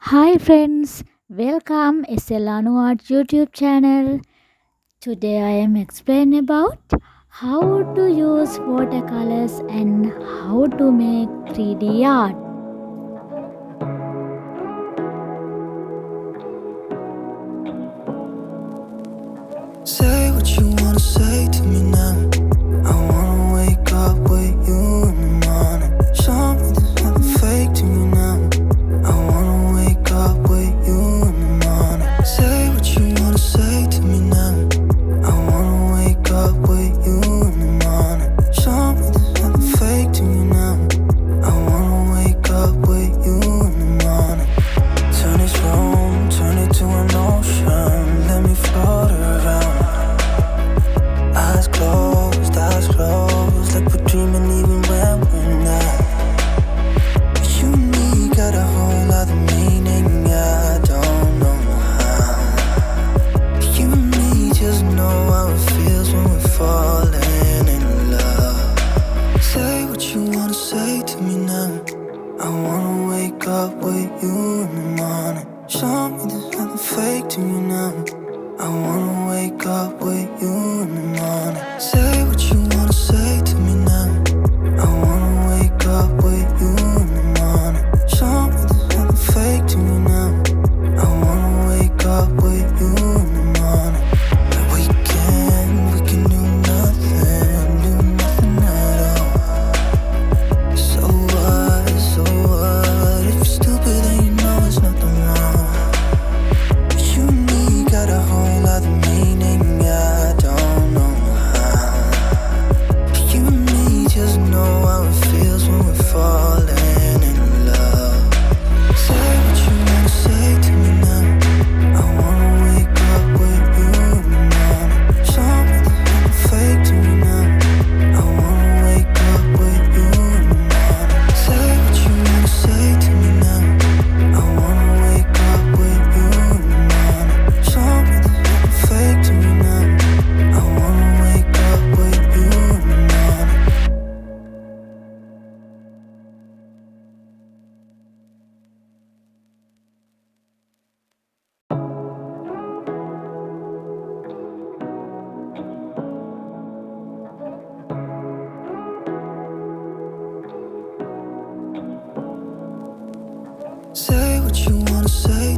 Hi friends, welcome Estelano Art YouTube channel. Today I am explaining about how to use watercolors and how to make 3D art. Say what you wanna say to me now. I wanna wake up with you in the morning. Show me there's nothing fake to me now. I wanna wake up with you in the morning. Say what you wanna say to me now. I wanna wake up with you in the morning. Show me there's nothing fake to me now. I wanna wake up with you in the morning. Turn this room, turn it to an ocean. Let me float around. Eyes closed, like we're dreaming even when we're not. You and me got a whole other meaning, I don't know how. You and me just know how it feels when we're falling in love. Say what you wanna say to me now. I wanna wake up with you in the morning. Show me there's nothing fake to me now. I wanna wake up with you in the morning. Say what you wanna say to me now. I wanna wake up with you in the morning. Show me there's nothing fake to me now. I wanna wake up with you in the morning. And we can do nothing at all. So what? If you're stupid then you know it's nothing wrong. You and me got a whole other meaning, I don't know how. You and me just know how it feels when we're falling in love. Say what you wanna say to me now. I wanna wake up with you in the morning. Show me there's nothing fake to me now. I wanna wake up with you in the morning. Say what you wanna say to me now. I wanna wake up with you in the morning. Show me there's nothing fake to me now. I wanna wake up with you in the morning. Say what you wanna say